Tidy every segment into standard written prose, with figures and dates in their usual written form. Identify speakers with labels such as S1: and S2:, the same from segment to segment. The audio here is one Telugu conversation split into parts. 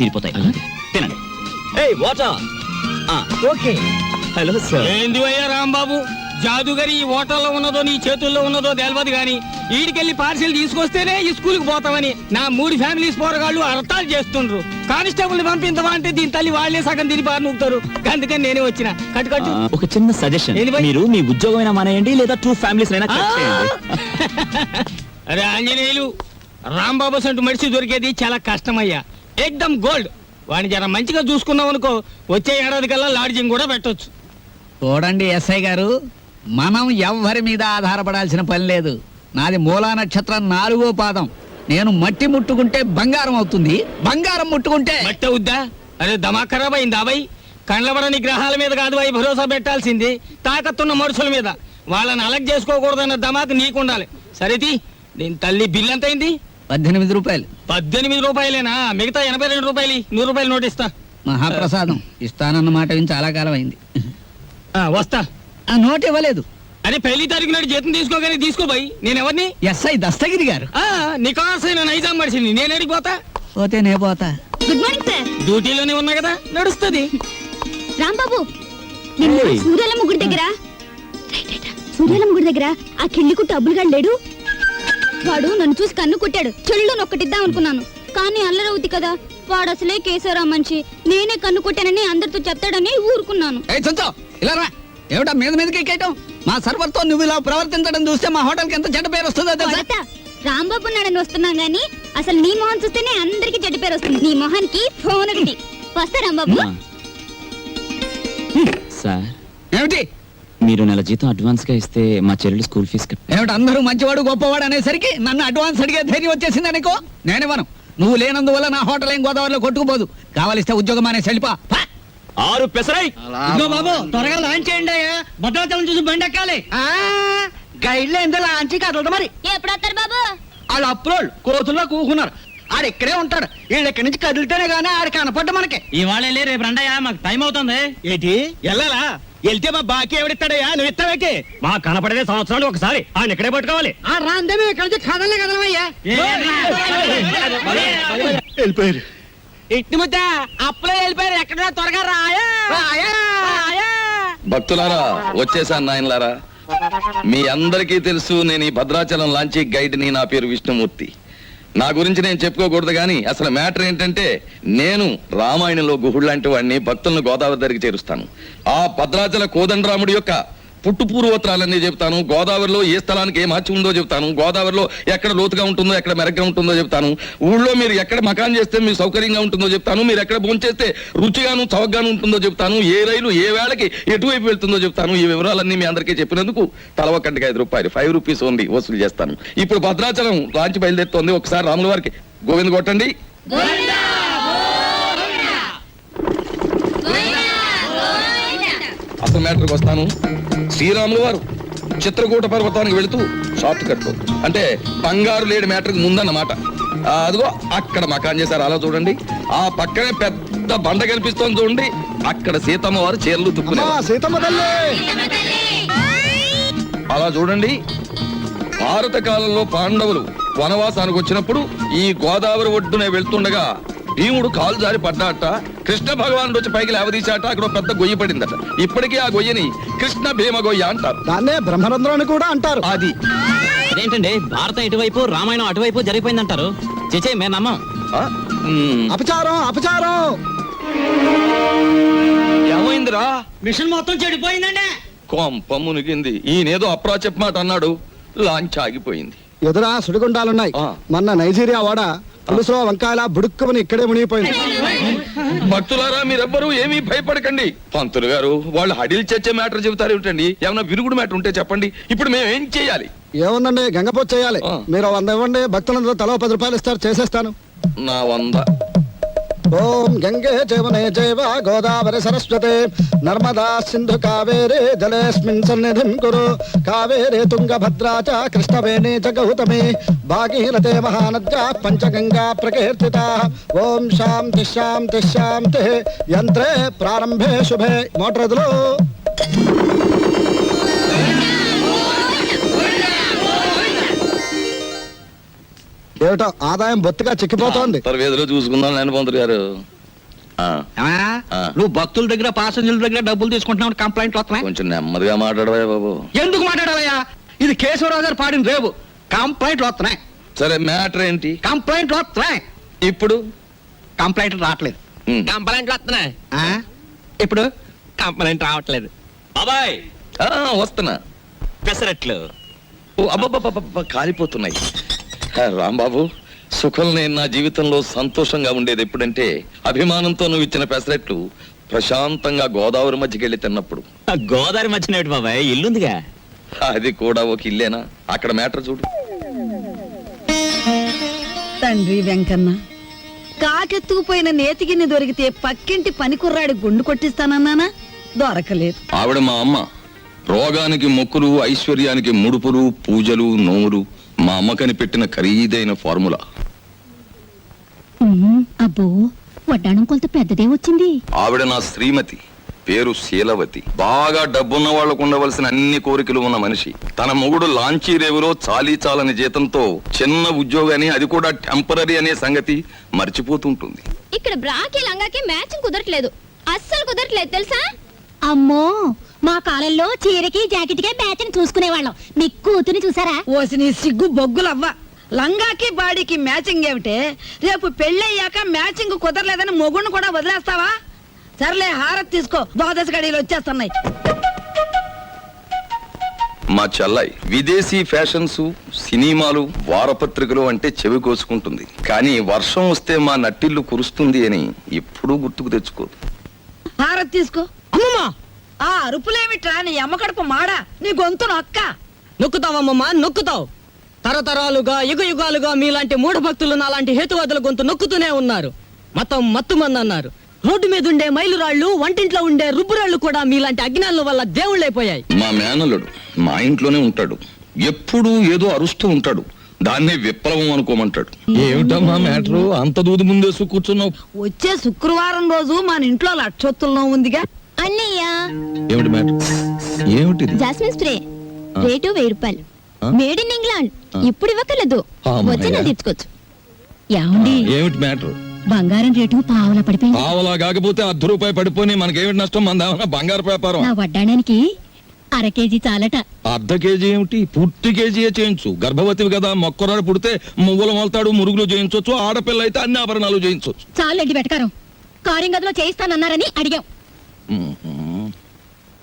S1: తీరిపోతాయి. తినండి.
S2: ఓకే.
S1: Hello sir.
S3: ఏంది అయ్యా రాంబాబు, జాదుగరి ఈ హోటల్లో ఉన్నదో నీ చేతుల్లో ఉన్నదో తెలియదు గాని ఈడికెళ్ళి పార్సిల్ తీసుకొస్తేనే ఈ స్కూల్కి పోతామని నా 3 ఫ్యామిలీస్ పోరగాళ్ళు అర్థాలు చేస్తుండ్రు. కానిస్టేబుల్ పంపించవా అంటే దీని తల్లి వాళ్ళే సగం తిని బారి నూపుతారు. అందుకని నేనే వచ్చిన. కట్టు
S1: ఒక చిన్న సజెషన్, మీరు మీ ఉద్యోగమైనా మానేయండి లేదా 2 ఫ్యామిలీస్ అయినా కట్ చేయండి.
S3: అరే ఆంజనేయులు, రాంబాబు సంటూ మనిషి దొరికేది చాలా కష్టమయ్యా. ఎక్దమ్ గోల్డ్. వాడిని జర మంచిగా చూసుకున్నాం అనుకో, వచ్చే ఏడాది కల్లా లాడ్జింగ్ కూడా పెట్టొచ్చు.
S2: చూడండి ఎస్ఐ గారు, మనం ఎవ్వరి మీద ఆధారపడాల్సిన పని లేదు. నాది మూలా నక్షత్రం 4వ పాదం. నేను మట్టి ముట్టుకుంటే బంగారం అవుతుంది, బంగారం ముట్టుకుంటే
S3: మట్టి అవుద్దా? అరే దమా ఖరాబ్ అయిందా అబ్బాయి? కండ్లబడని గ్రహాల మీద కాదు అవి భరోసా పెట్టాల్సింది, తాకత్తున్న మనుషుల మీద. వాళ్ళని అలగ్ చేసుకోకూడదన్న దమాకు నీకుండాలి. సరేది, దీని తల్లి బిల్ ఎంత అయింది?
S2: 18 రూపాయలు.
S3: 18 రూపాయలేనా? మిగతా 82 రూపాయలు, 100 రూపాయలు నోట్ ఇస్తా.
S2: మహాప్రసాదం ఇస్తానన్న మాట విని చాలా కాలం అయింది.
S3: వస్తా.
S2: ఆ నోట్ ఇవ్వలేదు.
S3: అరే పెళ్లి తారీఖు నాడు జీతం తీసుకోగానే తీసుకోబాయి. నేను ఎవరిని?
S2: ఎస్ఐ దస్తగిరి గారు.
S3: నికాసైన నైజాం మనిషిని. నేను అడిగిపోతా.
S2: పోతే నే పోతా.
S4: Good morning sir.
S3: డ్యూటీలోనే ఉన్నా కదా, నడుస్తుంది.
S4: రాంబాబు, నిన్న సూర్యాలమ్మ గుడి దగ్గర ఆ కిళ్ళి కుట్టు అబ్బులుగాడు లేడు. వాడు నన్ను చూసి కన్ను కుట్టాడు. చెల్లు నొక్కటిద్దాం అనుకున్నాను, కానీ అల్లరవుద్ది కదా. వాడు అసలే కేశవరా మనిషి. నేనే కన్ను కుట్టానని అందరితో చెప్తాడని ఊరుకున్నాను.
S2: ఏమిటా మీద మీదకి ఎక్కేయటం? మా సర్వర్ తో నువ్వు ఇలా ప్రవర్తించడం చూస్తే మా హోటల్ కి ఎంత చెడ్డ పేరు వస్తుందో తెలుసా?
S4: రాంబాబు నాడని వస్తున్నాం గానీ అసలు నీ మొహం చూస్తేనే అందరికి చెడ్డ పేరు వస్తుంది. నీ మొహానికి ఫోన్ ఒకటి. వస్తా రాంబాబు.
S1: సార్,
S2: ఏమిటి?
S1: మీరు నెల జీతం అడ్వాన్స్ గా ఇస్తే మా చెల్లెలు స్కూల్ ఫీజు
S2: ఏమిటి? అందరూ మంచివాడు గొప్పవాడు అనేసరికి నన్ను అడ్వాన్స్ అడిగే ధైర్యం వచ్చేసింది అనుకో. నేనేమను, నువ్వు లేనందువల్ల నా హోటల్ ఏం గోదావరిలో కొట్టుకుపోదు. కావాలిస్తే ఉద్యోగం అనేసి వెళ్ళిపా.
S1: 6 పెసరై.
S3: బాబు త్వరగా లాంచ్ చేయండి. భద్రాచలం చూసి బండి ఎక్కాలి.
S2: గైడ్లో ఎంత లాంచి కదలదు మరి.
S4: ఎప్పుడు వస్తారు బాబు?
S2: వాళ్ళు అప్రోల్ కోతుల్లో కూకున్నారు. ఆడు ఇక్కడే ఉంటాడు. వీళ్ళు ఇక్కడి నుంచి కదిలితేనే గానీ ఆడు కనపడ్డ మనకి.
S3: ఇవాళ రేపు రండయ్యా, మాకు టైం అవుతుంది. ఏంటి వెళ్ళాలా? వెళ్తే మా బాకీ ఎవడిస్తాడయ్యా? నువ్వు ఇస్తావేకి? మా కనపడేదే సంవత్సరాలు ఒకసారి. ఆయన ఇక్కడే పట్టుకోవాలి.
S2: రాందేమే ఇక్కడ నుంచి కదలే కదలమయ్యా.
S3: వెళ్ళిపోయారు. ఇట్టి ముద్ద అప్పులో వెళ్ళిపోయారు. ఎక్కడ త్వరగా రాయా.
S5: భక్తులారా, వచ్చేసాను నాయనలారా. మీ అందరికీ తెలుసు, నేను ఈ భద్రాచలం లాంచీ గైడ్ని. నా పేరు విష్ణుమూర్తి. నా గురించి నేను చెప్పుకోకూడదు కానీ అసలు మ్యాటర్ ఏంటంటే, నేను రామాయణంలో గుహుడు లాంటి వాడిని. భక్తులను గోదావరి దగ్గరికి చేరుస్తాను. ఆ భద్రాచల కోదండరాముడి యొక్క పుట్టు పూర్వోత్తరాలన్నీ చెప్తాను. గోదావరిలో ఏ స్థలానికి ఏ మహత్యం ఉందో చెప్తాను. గోదావరిలో ఎక్కడ లోతుగా ఉంటుందో, ఎక్కడ మెరగ్గా ఉంటుందో చెప్తాను. ఊళ్ళో మీరు ఎక్కడ మకాన్ చేస్తే మీకు సౌకర్యంగా ఉంటుందో చెప్తాను. మీరు ఎక్కడ భోంచేస్తే రుచిగాను చవకగాను ఉంటుందో చెప్తాను. ఏ రైలు ఏ వేళకి ఎటువైపు వెళ్తుందో చెప్తాను. ఈ వివరాలన్నీ మీ అందరికీ చెప్పినందుకు తల ఒక్కటికి 5 రూపాయలు, 5 రూపీస్ ఓన్లీ వసూలు చేస్తాను. ఇప్పుడు భద్రాచలం లాంచి బయలుదేరుతోంది. ఒకసారి రాముల వారికి గోవింద కొట్టండి. అసలు మ్యాటర్కి వస్తాను. శ్రీరాములు వారు చిత్రకూట పర్వతానికి వెళుతూ షార్ట్ కట్ అంటే బంగారు లేడి మ్యాటర్కి ముందన్నమాట. అదిగో అక్కడ మకాన్ చేశారు. అలా చూడండి. ఆ పక్కనే పెద్ద బండ కనిపిస్తోంది చూడండి. అక్కడ సీతమ్మ వారు చీరలు తుక్కున్నారు. అలా చూడండి. భారత కాలంలో పాండవులు వనవాసానికి వచ్చినప్పుడు ఈ గోదావరి ఒడ్డునే వెళ్తుండగా భీముడు కాలు జారి పడ్డాట. కృష్ణ భగవానుడు వచ్చి పైకి లేవదీశాట. అక్కడ పెద్ద గొయ్యి పడిందట. ఇప్పటికీ ఆ గొయ్యని కృష్ణ భీమ గొయ్య అంటారు.
S2: దాన్నే బ్రహ్మరంధ్రం అని కూడా అంటారు.
S5: అది
S1: అదేంటండి, భారతం ఇటువైపు రామాయణం అటువైపు జరిగిపోయిందంటారు. చేచే మేము నమ్మం.
S2: అపచారం అపచారం.
S5: ఏమైందిరా?
S3: మిషన్ మొత్తం చెడిపోయిందండి.
S5: కొంప మునిగింది. ఈయనేదో అప్రాచప్ మాట అన్నాడు. లాంచ్ ఆగిపోయింది.
S2: ఎదురా సుడిగుండాలున్నాయి. మొన్న నైజీరియా వాడ పులుసులో వంకాయల బుడుక్కుమని ఇక్కడే మునిగిపోయింది.
S5: భక్తులారా, మీరెవ్వరూ ఏమీ భయపడకండి. పంతులు గారు వాళ్ళు హడిల్ చచ్చే మ్యాటర్ చెబుతారు ఏమిటండి? ఏమన్నా విరుగుడు మ్యాటర్ ఉంటే చెప్పండి. ఇప్పుడు మేము ఏం చేయాలి?
S2: ఏముందండి, గంగపోతు చేయాలి. మీరు 100 ఇవ్వండి. భక్తులందరూ తలో 10 రూపాయలు ఇస్తారు, చేసేస్తాను.
S5: నా 100.
S2: ఓం గంగే జవనే జైవ గోదావరి సరస్వతే నర్మదా సింధు కావేరే జలేస్మిన్ సన్నిధిం కురు కావేరే తుంగభద్రా చ కృష్ణవేణి చ గౌతమి భాగీరథే మహానద్యా పంచగంగా ప్రకీర్తితాః. ఓం శాంతి శాంతి శాంతి. యంత్రే ప్రారంభే శుభే. మోటరదులు
S6: ఏమిటో ఆదాయం బొత్తిగా చిక్కిపోతోంది.
S5: వేదిలో చూసుకుందాం నేను పంతులు గారు. ఆ,
S2: ఏమయ్యా?
S5: ఆ.
S2: నువ్వు భక్తుల దగ్గర పాసెంజర్ల దగ్గర డబ్బులు తీసుకుంటున్నావు, కంప్లైంట్లు వస్తున్నాయి.
S5: కొంచెం నెమ్మదిగా మాట్లాడవా బాబు.
S2: ఎందుకు మాట్లాడాలయ్యా? ఇది కేశవరావు గారు పాడిన రేవు. కంప్లైంట్లు వస్తున్నాయి,
S5: సరే మ్యాటర్ ఏంటి
S2: కంప్లైంట్లు వస్తున్నాయి.
S5: ఇప్పుడు?
S2: కంప్లైంట్లు రావట్లేదు.
S5: ఉమ్.
S3: కంప్లైంట్లు వస్తున్నాయి,
S2: ఆ? ఇప్పుడు
S3: కంప్లైంట్ రావట్లేదు.
S1: బాబాయ్
S5: ఆ, వస్తున్నా.
S1: పెసరట్లు.
S5: ఓ, అబ్బబ్బబ్బబ్బ, కాలిపోతున్నాయి. రాంబాబు, సుఖం నేను నా జీవితంలో సంతోషంగా ఉండేది ఎప్పుడంటే అభిమానంతో నువ్వు ఇచ్చిన పెసరెట్లు ప్రశాంతంగా గోదావరి మధ్యకి వెళ్ళి తిన్నప్పుడు.
S1: ఆ గోదావరి మధ్యన ఏమిటి బాబాయ్, ఇల్లుందిగా.
S5: అది కూడా ఒక ఇల్లేనా? అక్కడ మ్యాటర్ చూడు.
S7: తండ్రి వెంకన్న, కాకెత్తుకుపోయిన నేతిగిన్ని దొరికితే పక్కింటి పనికుర్రాడి గుండు కొట్టిస్తానన్నానా? దొరకలేదు.
S5: ఆవిడ మా అమ్మ. రోగానికి మొక్కులు, ఐశ్వర్యానికి ముడుపులు, పూజలు, నోములు మా అమ్మకని పెట్టిన ఖరీదైన ఫార్ములా.
S4: అబ్బో, వడ్డాణం కొంత పెద్దదే వచ్చింది.
S5: ఆవిడ నా శ్రీమతి, పేరు శీలవతి. బాగా డబ్బున్న వాళ్లకు ఉండవలసిన అన్ని కోరికలు ఉన్న మనిషి. తన మొగుడు లాంచీ రేవులో చాలీ చాలని జీతంతో చిన్న ఉద్యోగాన్ని, అది కూడా టెంపరరీ అనే సంగతి మర్చిపోతుంటుంది.
S4: ఇక్కడ బ్రాకి లంగాకి మ్యాచింగ్ కుదరట్లేదు, అస్సలు కుదరట్లేదు తెలుసా? అమ్మో, మా కాలంలో చీరకి జాకెట్కే మ్యాచింగ్ చూసుకునేవాళ్ళం. మీ కూతుని చూసారా?
S7: ఓసి నీ సిగ్గు బొగ్గులవ్వ. లంగాకి బాడీకి మ్యాచింగ్ ఏమిటే? రేపు పెళ్ళయ్యాక మ్యాచింగ్ కుదరలేదని మొగుణ్ణి కూడా వదిలేస్తావా? సర్లే, హారతి తీసుకో, ద్వాదశ గడియలు వచ్చేస్తున్నాయి.
S5: మా చెల్లాయి విదేశీ ఫ్యాషన్స్, సినిమాలు, వారపత్రికలు అంటే చెవి కోసుకుంటుంది. కానీ వర్షం వస్తే మా నట్టిల్లు కురుస్తుంది అని ఎప్పుడూ గుర్తుకు తెచ్చుకోదు.
S7: హారతి తీసుకో.
S3: అమ్మమ్మా,
S7: ఆ అరుపులేమిట్రా? నీ అమ్మ కడుపు మాడా, నీ గొంతు నొక్క.
S3: నొక్కుతావమ్మమ్మా, నొక్కుతావు. తరతరాలుగా యుగ యుగాలుగా మీలాంటి మూఢ భక్తులు నాలాంటి హేతువాదుల గొంతు నొక్కుతూనే ఉన్నారు. మతం మత్తుమంది అన్నారు. రోడ్డు మీద ఉండే మైలురాళ్లు, వంటింట్లో ఉండే రుబ్బురాళ్లు కూడా మీలాంటి అజ్ఞానుల వల్ల దేవుళ్ళైపోయాయి.
S5: మా మేనల్లుడు మా ఇంట్లోనే ఉంటాడు. ఎప్పుడూ ఏదో అరుస్తూ ఉంటాడు. దాన్నే విప్లవం అనుకోమంటాడు. ఏమిటమ్మా మ్యాటరు? అంత దూది ముందేసు కూర్చున్నావు.
S7: వచ్చే శుక్రవారం రోజు మన ఇంట్లో లక్షొత్తుల్లో ఉందిగా.
S4: అన్నయ్య,
S5: ఏమిటి మ్యాటర్? ఏమిటిది?
S4: జాస్మిన్ స్ప్రే రేటు 1000 రూపాయలు. Made in England. ఇప్పుడు ఇవ్వకలేదు,
S5: అమ్మయ్య.
S4: వచ్చి నేను తెచ్చుకోవచ్చు. ఏమండి,
S5: ఏమిటి మ్యాటర్?
S4: బంగారం రేటు పావులా పడిపోయింది.
S5: పావలా కాకపోతే ₹10 పడిపోయి మనకేమిటి నష్టం? మన బంగారు వ్యాపారం.
S4: నా వడ్డాడానికి 1/2 కేజీ చాలట.
S5: అర్ధ కేజీ ఏమిటి? పూర్తి కేజీయే చేయించు. గర్భవతివి కదా, మొక్కరాడు పుడితే మువ్వలు మొలతాడు, మురుగులు చేయించవచ్చు. ఆడపిల్ల అయితే అన్ని ఆభరణాలు చేయించవచ్చు.
S4: చాలండి వెటకారం. కారింగ్ గదిలో చేయిస్తానన్నారని అడిగాం.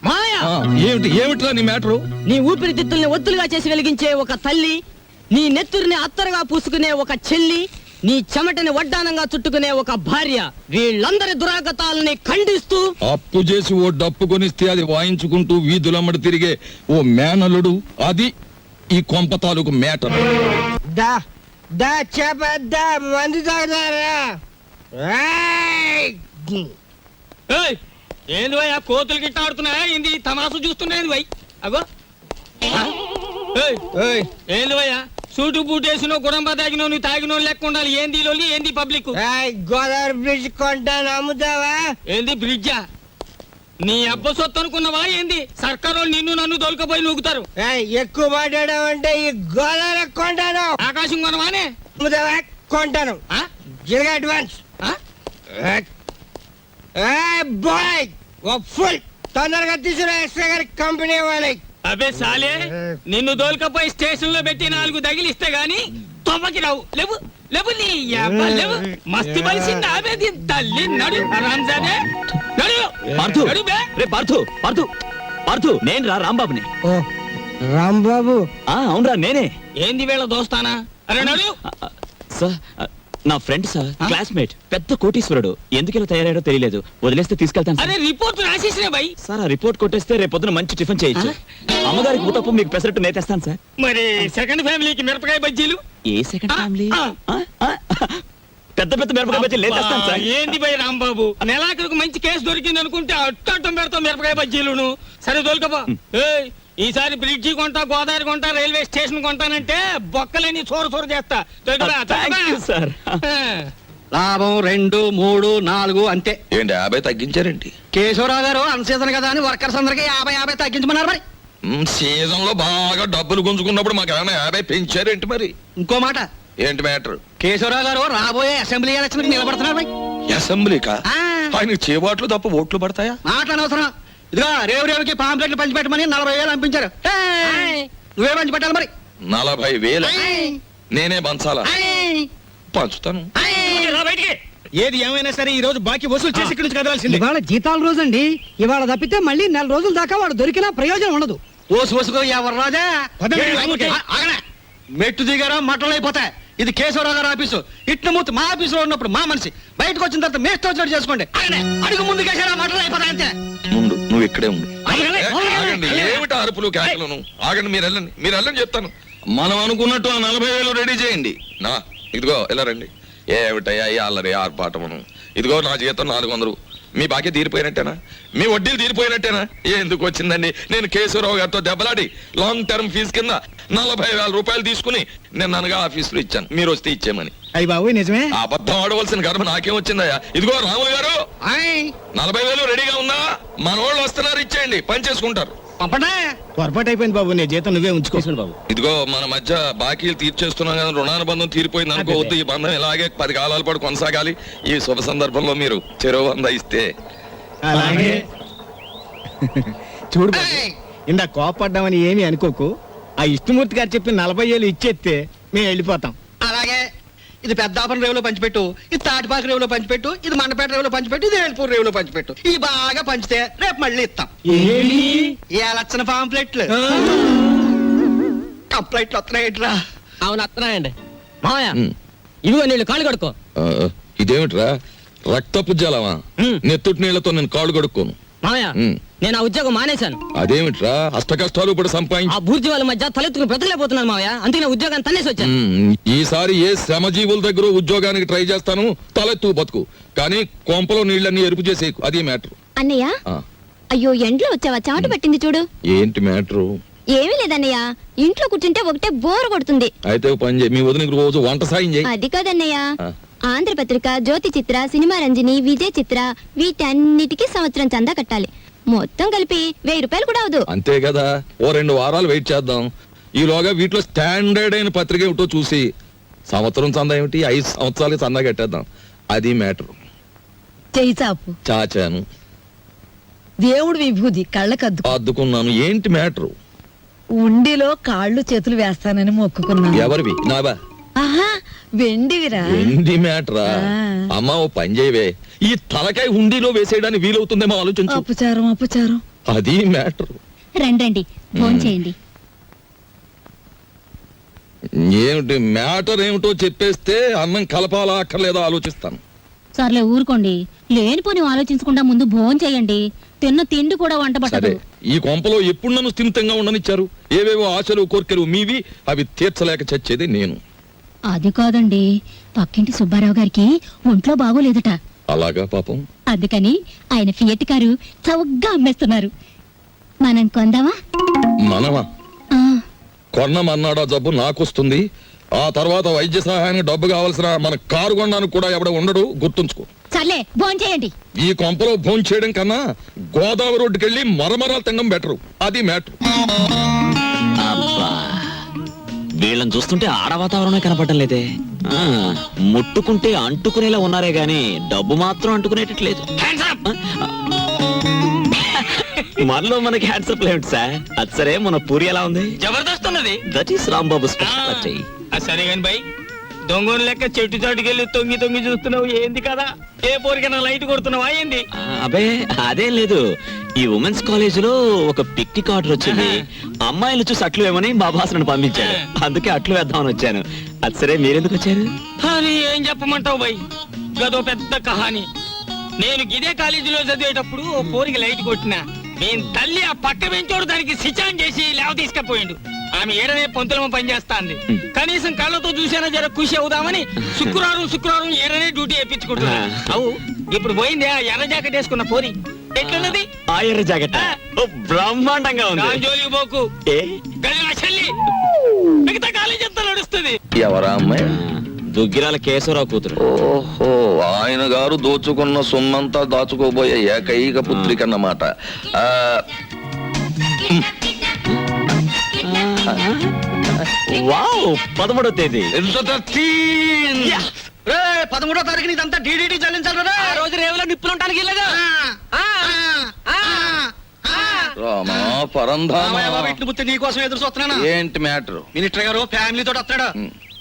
S3: మాయా,
S5: ఏమిటి ఏమిట్రా నీ మ్యాటరు?
S3: నీ ఊపిరితిత్తుల్ని ఒత్తులుగా చేసి వెలిగించే ఒక తల్లి, నీ నెత్తురిని అత్తరుగా పూసుకునే ఒక చెల్లి, నీ చెమటని వడ్డానంగా చుట్టుకునే ఒక భార్య, వీళ్ళందరి దురాగతాలని ఖండిస్తూ
S5: అప్పు చేసి ఓ డప్పు కొనిస్తే అది వాయించుకుంటూ వీధులమ్మడి తిరిగే ఓ మేనలుడు, అది ఈ కొంప తాలూకు మ్యాటర్.
S3: మందు తాగుతారా? ఏంది భయ్, ఆ కోతులు గిట్ట ఆడుతున్నాయా? ఏంది తమాసు చూస్తున్నాయి భయ్? అగో ఏంది భయ్యా, సూటు బూట్ వేసినో గుడంబా తాగినో నువ్వు తాగినో లెక్క ఉండాలి. ఏంది లోలి, ఏంది పబ్లిక్?
S8: గోదావరి బ్రిడ్జ్ కొంటాను, అమ్ముతావా?
S3: ఏంది బ్రిడ్జా? నీ అబ్బ సొత్తు అనుకున్నావా ఏంది? సర్కారు వాళ్ళు నిన్ను నన్ను దొలకపోయి నూగుతారు.
S8: ఎక్కువ మాట్లాడావంటే ఈ గోదావరి కొంటాను.
S3: ఆకాశం కొనవానే?
S8: అమ్ముతావా? కొంటాను. జిల్గా అడ్వాన్స్. బాయ్, ఫుల్ తొందరగా తీసుకురా ఎక్స్ట్రా గారి కంపెనీ వాళ్ళకి.
S3: అబే సాలే, నిన్ను దోల్కపోయి స్టేషన్ లో పెట్టి 4 తగిలిస్తే గాని తొమ్మకి రావు. లేవు లేవు, నీ యబ్బ లేవు. మస్తు బలిసింది ఆమె దీని తల్లి. నడు రంజానే, నడు
S1: పార్థు,
S3: నడు బే.
S1: రే పార్థు, పార్థు, పార్థు, నేను రా రాంబాబుని.
S8: రాంబాబు,
S1: అవునరా నేనే.
S3: ఏంది వీళ్ళ దోస్తానా? అరే నడు.
S1: సార్, నా ఫ్రెండ్ సార్, క్లాస్మేట్, పెద్ద కోటీశ్వరుడు. ఎందుకు ఇలా తయారయ్యాడో తెలియలేదు. వదిలేస్తే తీసుకెళ్తాను సార్.
S3: అరే రిపోర్ట్ రాసేసిన భయ్.
S1: సార్, ఆ రిపోర్ట్ కొట్టేస్తే రేపు పొద్దున మంచి టిఫిన్ చేయొచ్చు. అమ్మగారికి ఊతప్పు, మీకు పెసరట్టు నేతేస్తాను సార్.
S3: మరి సెకండ్ ఫ్యామిలీకి మిరపకాయ బజ్జీలు?
S1: ఏ సెకండ్ ఫ్యామిలీ? పెద్ద పెద్ద మిరపకాయ బజ్జీలు నేతేస్తాను సార్.
S3: ఏంది భయ్ రాంబాబు, నెలాఖరుకు మంచి కేసు దొరికింది అనుకుంటే అట్టం పెడతాం మిరపకాయ బజ్జీలును. సరే దొరకబా. ఈసారి బ్రిడ్జి కొంటా, గోదావరి కొంటా, రైల్వే స్టేషన్ కొంటానంటే బొక్కలేని చోరు చేస్తా.
S1: Thank you sir.
S2: లాభం 2, 3, 4 అంతే.
S5: ఏంటి 50 తగ్గించారేంటి?
S2: కేశవరావు గారు అన్సీజన్ కదా అని వర్కర్స్ అందరికి 50 తగ్గించమన్నారు. మరి
S5: సీజన్ లో బాగా డబ్బులు గుంజుకున్నప్పుడు మాకు ఏమైనా 50 పెంచారేంటి? మరి
S2: ఇంకో మాట,
S5: ఏంటి మ్యాటర్?
S2: కేశవరావు గారు రాబోయే అసెంబ్లీ ఎలక్షన్ నిలబడుతున్నారు భయ్.
S5: అసెంబ్లీకా?
S2: ఆ.
S5: ఆయనకు చేబాట్లు తప్ప ఓట్లు పడతాయా?
S2: మాట్లాడనవసరం. ఇదిగో రేవుకి పాంప్లెట్లు పంచిపెట్టమని 40,000 పంపించారు. నువ్వే పంచి పెట్టాలి మరి.
S5: 40,000 నేనే పంచాలా? పంచుతాను.
S3: ఏది ఏమైనా సరే ఈ రోజు బాకీ వసూలు చేసి ఇక్కడి నుంచి కదలాల్సింది.
S7: ఇవాళ జీతాల రోజు అండి. ఇవాళ తప్పితే మళ్ళీ 4 రోజుల దాకా వాడు దొరికినా ప్రయోజనం ఉండదు.
S2: ఓసుకో ఎవరు రాజా. ఆగనే. మెట్టు దిగారా మట్టలు అయిపోతాయి. ఇది కేశవరావు గారు ఆఫీసు. ఇట్నమూర్తి మా ఆఫీసులో ఉన్నప్పుడు మా మనిషి, బయటకు వచ్చిన తర్వాత మేస్తో వచ్చినట్టు చేసుకోండి. ఆగనే. అడుగు ముందు కేశారా మట్టలు అయిపోతాయి అంతే.
S5: ముందు నువ్వు ఇక్కడే ఉండు.
S2: ఆగనే.
S5: ఆగండి, ఏమిటి అరుపులు కేకలను? ఆగండి, మీరు వెళ్ళండి చెప్తాను. మనం అనుకున్నట్టు ఆ 40,000 రెడీ చేయండి. నా ఇదిగో ఇలా రండి. ఏమిటయ్యా ఈ అల్లరి ఆర్పాటమును? ఇదిగో నా జీతం 400. మీ బాకీ తీరిపోయినట్టేనా? మీ వడ్డీలు తీరిపోయినట్టేనా? ఎందుకు వచ్చిందండి? నేను కేశవరావు గారితో దెబ్బలాడి లాంగ్ టర్మ్ ఫీజు కింద 40,000 రూపాయలు తీసుకుని నేను అనగా ఆఫీసులో ఇచ్చాను, మీరు వస్తే ఇచ్చేయమని.
S3: అయ్యి బాబు నిజమే.
S5: అబద్ధం ఆడవలసిన గర్భ నాకేం వచ్చిందయ్యా? ఇదిగో రాములు గారు, 40,000 రెడీగా ఉందా? మన వాళ్ళు వస్తున్నారు, ఇచ్చేయండి, పని చేసుకుంటారు.
S2: పంపండి.
S3: పొరపాటు అయిపోయింది బాబు, నీ జీతం నువ్వే ఉంచుకోవాలి బాబు.
S5: ఇదిగో మన మధ్య బాకీలు తీర్చేస్తున్నాం కదా, రుణానుబంధం తీరిపోయింది అనుకోవద్దు. ఈ బంధం ఇలాగే 10 కాలాల పాటు కొనసాగాలి. ఈ శుభ సందర్భంలో మీరు చెరువు 100 ఇస్తే.
S3: అలాగే చూడు బాబు, ఇందా కోపడ్డామని ఏమీ అనుకోకు. ఆ ఇష్టమూర్తి గారు చెప్పి 40,000 ఇచ్చేస్తే మేము వెళ్ళిపోతాం.
S2: అలాగే. ఇది పెద్దాపురం రేవులో పంచిపెట్టు, ఇది తాటిపాక రేవులో పంచిపెట్టు, ఇది మండపేట రేవులో పంచిపెట్టు, ఇది ఏల్పూర్ రేవులో పంచిపెట్టు. ఈ బాగా పంచితే రేపు మళ్ళీ ఇస్తాం. ఈ లక్షణ పాంప్లెట్లు కంప్లైంట్లు వస్తున్నాయిట్రా.
S3: అవును వస్తున్నాయండి మామయ్య.
S5: ఉమ్.
S3: ఇదిగో నీళ్ళు కాళ్ళు కడుక్కో.
S5: ఇదేమిట్రా రక్తపు జలమా? నెత్తుటి నీళ్లతో నేను కాళ్ళు కడుక్కోను.
S3: మామయ్య
S5: ఉమ్.
S3: నేను ఆ ఉద్యోగం మానేశాను.
S5: అదేమిట్రా అష్ట కష్టాలు ఇప్పుడు
S3: ఆ
S5: సంపాదించి
S3: బూర్జీ వాళ్ళ మధ్య తలెత్తుకుని బ్రతకలేకపోతున్నాను మామయ్య. అందుకే ఉద్యోగాన్ని తన్నేసి వచ్చాను.
S5: ఈసారి ఏ శ్రమజీవుల దగ్గర ఉద్యోగానికి ట్రై చేస్తాను, తలెత్తు బతుకు. కానీ కొంపలో నీళ్ళన్నీ ఎరుపు చేసేకు, అది మ్యాటర్.
S4: అన్నయ్య, అయ్యో ఎండ్లో వచ్చావా? చెమట పట్టింది చూడు.
S5: ఏంటి మ్యాటరు?
S4: ఏమీ లేదన్నయ్య, ఇంట్లో కూర్చుంటే ఒకటే బోర్ కొడుతుంది.
S5: అయితే ఓ పని చేయి, మీ వదినకి రోజు వంట సాయం చేయి.
S4: అది కాదన్నయ్య,
S5: ఆ.
S4: ఆంధ్రపత్రిక, జ్యోతి చిత్ర, సినిమా రంజని, విజయ్ చిత్ర, వీటన్నిటికీ సంవత్సరం చందా కట్టాలి. మొత్తం కలిపి 1000 రూపాయలు కూడా అవదు.
S5: అంతే కదా, ఓ 2 వారాలు వెయిట్ చేద్దాం. ఈలోగా వీటిలో స్టాండర్డ్ అయిన పత్రిక ఏమిటో చూసి సంవత్సరం చందా ఏమిటి, 5 సంవత్సరాలకి చందా కట్టేద్దాం. అది మ్యాటర్.
S7: చెయ్యి చాపు.
S5: చాచాను,
S7: దేవుడు విభూది కళ్ళకద్దు.
S5: అద్దుకున్నాను. ఏంటి మ్యాటరు?
S7: ఉండిలో కాళ్ళు చేతులు వేస్తానని మొక్కుకున్నాను.
S5: ఎవరివి? నావా?
S7: ఆహా, వెండివిరా.
S5: ఏంటి మ్యాటరా? అమ్మా ఓ పని చేయవే, ఈ తలకాయ హుండీలో వేసేయడానికి వీలవుతుందేమో ఆలోచించు.
S7: అపచారం అపచారం.
S5: అది మ్యాటర్.
S4: రండి ఫోన్ చేయండి.
S5: ఏమిటి మ్యాటర్ ఏమిటో చెప్పేస్తే అన్నం కలపాలా అక్కర్లేదా ఆలోచిస్తాను.
S4: సర్లే ఊరుకోండి, లేనిపోని ఆలోచించకుండా ముందు భోజనం చేయండి. తిన్న తిండి కూడా వంట
S5: సరే,
S4: పట్టదు.
S5: ఈ కొంపలో ఎప్పుడు నన్ను స్థిమితంగా ఉండనిచ్చారు? ఏవేవో ఆశలు కోర్కెలు మీవి, అవి తీర్చలేక చచ్చేది నేను.
S4: అది కాదండి, పక్కింటి సుబ్బారావు గారికి ఒంట్లో బాగోలేదట.
S5: అలాగా పాపం.
S4: అందుకని ఆయన ఫియట్ కారు చౌకగా అమ్మేస్తున్నారు. మనం కొందామా?
S5: మనమా?
S4: ఆ,
S5: కొన్నమన్నాడా జబ్బు నాకొస్తుంది. ఆ తర్వాత వైద్య సహాయానికి డబ్బు కావాల్సిన మన కారు కొనడానికి కూడా ఎవడ ఉండడు, గుర్తుంచుకో.
S4: సర్లే భోజనం చేయండి.
S5: ఈ కొంపలో భోంచేయడం చేయడం కన్నా గోదావరి రోడ్డుకెళ్ళి మరమరాలు తినడం బెటరు. అది మ్యాటర్.
S1: అబ్బా, వీళ్ళని చూస్తుంటే ఆడ వాతావరణమే కనపడటం లేదే. ముట్టుకుంటే అంటుకునేలా ఉన్నారే గాని డబ్బు మాత్రం అంటుకునేటట్లేదు. మనలో మనకి హ్యాండ్సప్ లేవుట్ సార్. అది సరే, మన పూరి ఎలా ఉంది?
S3: జబర్దస్త్ ఉన్నది.
S1: That is Rambabu speciality.
S3: సరే కాని బై, దొంగని లెక్క చెట్టు చాటుకెళ్ళి తొంగి తొంగి చూస్తున్నావు ఏంది కదా? ఏ పోరికైనా లైట్ కొడుతున్నావా ఏంది?
S1: అబే అదేం లేదు, ఈ ఉమెన్స్ కాలేజ్ లో ఒక పిక్నిక్ ఆర్డర్ వచ్చింది. అమ్మాయిలు చూసి అట్లు వేమని మా బాసను పంపించాడు, అందుకే అట్లు వేద్దామని వచ్చాను. అది సరే, మీరెందుకు వచ్చారు?
S3: అని ఏం చెప్పమంటావు బై, గదో పెద్ద కహాని. నేను గిదే కాలేజీలో చదివేటప్పుడు ఓ పోరికి లైట్ కొట్టినా, నేను తల్లి ఆ పక్క పెంచోడు దానికి సిచాన్ చేసి లేవ తీసుకపోయిండు. ఆమె ఏడనే పొంతులమ పనిచేస్తాంది. కనీసం కళ్ళతో చూసినా జర ఖుషి అవుదామని శుక్రవారం ఏడనే డ్యూటీ వేయించుకుంటున్నా. అవు ఇప్పుడు పోయింది ఆ ఎర్ర జాకెట్ వేసుకున్న పోరి. ఎట్లున్నది
S1: ఆ ఎర్ర జాకెట్? బ్రహ్మాండంగా ఉంది.
S3: జోలికి పోకు,
S1: ఏ
S3: గది నా చెల్లి. మిగతా కాలేజ్ ఎంత నడుస్తుంది.
S5: ఎవరా అమ్మాయి?
S1: దుగ్గిరాల కేశవరావు కూతురు.
S5: ఓహో, ఆయన గారు దోచుకున్న సొమ్మంతా దాచుకోబోయే ఏకైక పుత్రిక అన్నమాట.
S1: వావ్ 13వ తేదీ
S5: Yeah.
S2: 13వ తారీఖున ఇదంతా డీడీటీ చెల్లించాలి రా.
S3: ఆ రోజు రేవులో నిప్పులుంటానికి వెళ్ళగా
S5: రామా పరంధామా
S2: రామయ్య బాబు, ఇట్లు ముత్తి నీకోసం ఎదురు చూస్తున్నాను.
S5: ఏంటి మ్యాటర్
S2: మినిస్టర్ గారు ఫ్యామిలీ తోటి వస్తాడు.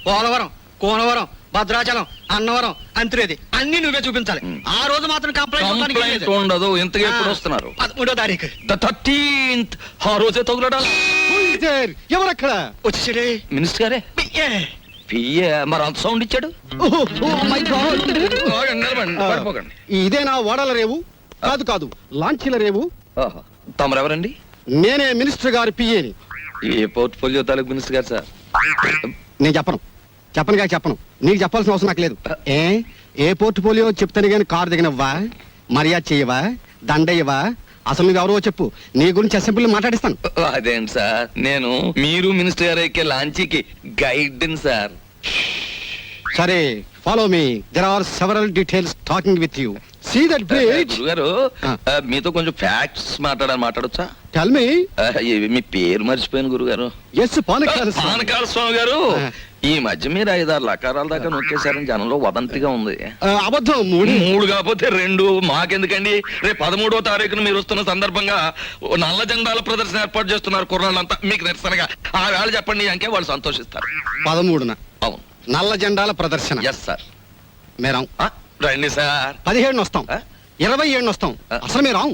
S2: పోలవరం, కోనవరం, భద్రాచలం, అన్నవరం, అంత్రేది అన్ని నువ్వే చూపించాలి. ఆ రోజు మాత్రం
S5: కంప్లైంట్ ఉండదు. ఇంతగా ఎప్పుడు వస్తున్నారు?
S2: 13వ తారీఖు
S5: 13th. ఆ రోజే తగులడాలి.
S6: ఎవరక్కడ?
S2: వచ్చేసాడే
S5: మినిస్టర్ గారే పియ్యే మరి అంత సౌండ్ ఇచ్చాడు. నిలబడండి, పడిపోకండి.
S6: ఇదేనా ఓడల రేవు? కాదు కాదు, లాంచీల రేవు.
S5: ఆహా. తమరెవరండి?
S6: నేనే మినిస్టర్ గారి పిఏని.
S5: ఏ పోర్ట్ఫోలియో తాలూకు మినిస్టర్ గారు సార్?
S6: నేను చెప్పను. నీకు చెప్పాల్సిన అవసరం నాకు లేదు. ఏ పోర్ట్ఫోలియో చెప్తాను గాని కారు దిగనవ్వా, మర్యాద చేయవా, దండయ్యవా? అసలు నువ్వు ఎవరో చెప్పు, నీ గురించి అసెంబ్లీ మాట్లాడిస్తాను.
S5: అదేంటి సార్, నేను మీరు మినిస్టర్ గారు ఎక్కే లాంచీకి గైడ్ సార్.
S6: సరే, follow me. There are several details talking with you. See that bridge.
S5: గురుగారు మీతో కొంచెం ఫ్యాక్ట్స్ మాట్లాడొచ్చా?
S6: Tell me.
S5: మీ పేరు మర్చిపోయాను గురుగారు.
S6: ఎస్, పానకాల
S5: పానకాల స్వామి గారు. ఈ మధ్య మీరు 5-6 లకారాల దాకా నొక్కేశారని జనంలో వదంతిగా ఉంది.
S6: అబద్ధం.
S5: 3 కాకపోతే 2 మాకెందుకండి? రేపు 13వ తారీఖున మీరు వస్తున్న సందర్భంగా ఓ నల్ల జెండాల ప్రదర్శన ఏర్పాటు చేస్తున్నారు కుర్రాళ్ళంతా. మీకు నిరసనగా ఆ వేళ చెప్పండి అంకే వాళ్ళు సంతోషిస్తారు.
S6: 13న
S5: అవును,
S6: నల్ల జెండాల ప్రదర్శన.
S5: Yes sir.
S6: మేరాం.
S5: రండి సార్.
S6: 17 వస్తాం,
S5: ఆ?
S6: 27 వస్తాం. అసలు మేరాం.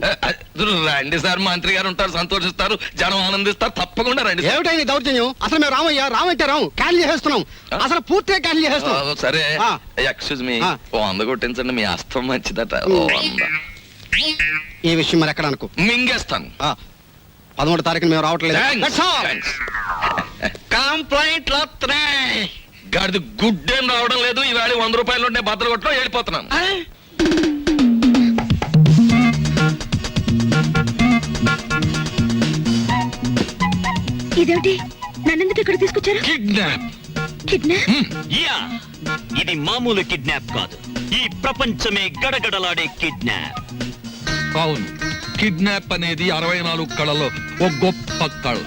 S5: రండి సార్, మంత్రి గారు ఉంటారు, సంతోషిస్తారు, జనం ఆనందిస్తారు. తప్పకుండా రండి సార్.
S6: ఏమిటైంది దౌర్జన్యం? అసలు మేము రామయ్యా, రామంటే రాము. క్యాన్సిల్ చేసేస్తున్నాం. అసలు పూర్తిగా క్యాన్సిల్ చేసేస్తున్నాం.
S5: సరే,
S6: ఆ.
S5: Excuse me.
S6: ఆ.
S5: ఓ 100 కొట్టించండి, మీ అస్తం మంచిదట. ఓ 100
S6: ఈ విషయం మరి ఎక్కడ అనుకో.
S5: మింగేస్తాను.
S6: 13వ తారీఖున మేము రావట్లేదు.
S5: Thanks.
S6: That's all.
S5: Thanks.
S2: Complaint వస్తున్నాయి.
S5: గాడిది గుడ్డేం రావడం లేదు. ఈవేళ 100 రూపాయలు ఉంటే బద్దలు కొట్టడం వెళ్ళిపోతున్నాను.
S4: ఇదేమిటి? నన్నెందుకు ఇక్కడ తీసుకొచ్చారు?
S5: కిడ్నాప్.
S4: కిడ్నాప్?
S1: యా, ఇది మామూలు కిడ్నాప్ కాదు, ఈ ప్రపంచమే గడగడలాడే కిడ్నాప్.
S5: అవును, కిడ్నాప్ అనేది 64 కళలో ఒక గొప్ప కళ.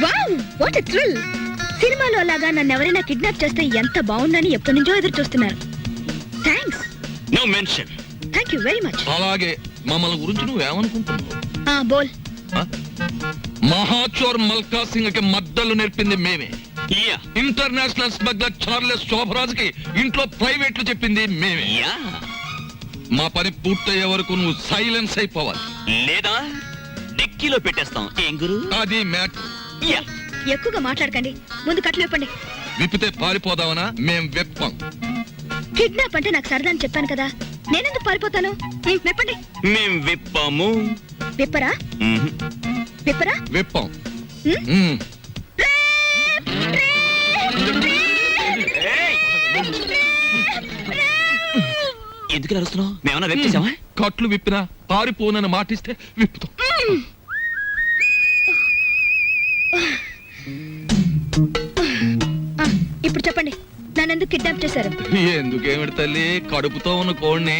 S4: Wow, what a thrill! సినిమాలో లాగా నన్ను ఎవరైనా కిడ్నాప్ చేస్తే ఎంత బాగుందని ఎప్పటి నుంచో ఎదురు చూస్తున్నారు. Thanks.
S1: No mention.
S4: Thank you very much.
S5: అలాగే మమ్మల్ని గురించి నువ్వేమనుకుంటున్నావు?
S4: బోల్.
S5: మహాచోర్ మల్కా సింగ్ కి మద్దలు నేర్పింది మేమే.
S1: Yeah
S5: international smuggler Charles Shobharaj కి ఇంట్లో ప్రైవేట్లు చెప్పింది మేమే.
S1: యా,
S5: మా పని పూర్తయ్యే వరకు నువ్వు సైలెన్స్ అయిపోవాలి.
S1: లేదా డిక్కీలో పెట్టేస్తాం. ఏం గురు?
S5: అది మ్యాటర్.
S1: యా,
S4: ఎక్కువగా మాట్లాడకండి, ముందు కట్లు విప్పండి.
S5: విప్పితే పారిపోదామనా? మేం వెప్పం.
S4: కిడ్నాప్ అంటే నాకు సరదా అని చెప్పాను కదా, నేనెందుకు పారిపోతాను? విప్పండి.
S1: మేం విప్పాము.
S4: విప్పరా?
S1: మ్మ్.
S4: విప్పరా?
S5: వెప్పం.
S4: హ్మ్?
S1: ఎందుకు అరుస్తున్నావు? మేమన్నా వెప్ చేసామా?
S5: కట్లు విప్పినా పారిపోనని మాటిస్తే విప్పుతాం.
S4: ఇప్పుడు చెప్పండి, నన్నెందుకు కిడ్నాప్ చేశారు?
S5: ఎందుకేమిటి తల్లి, కడుపుతో ఉన్న కోడిని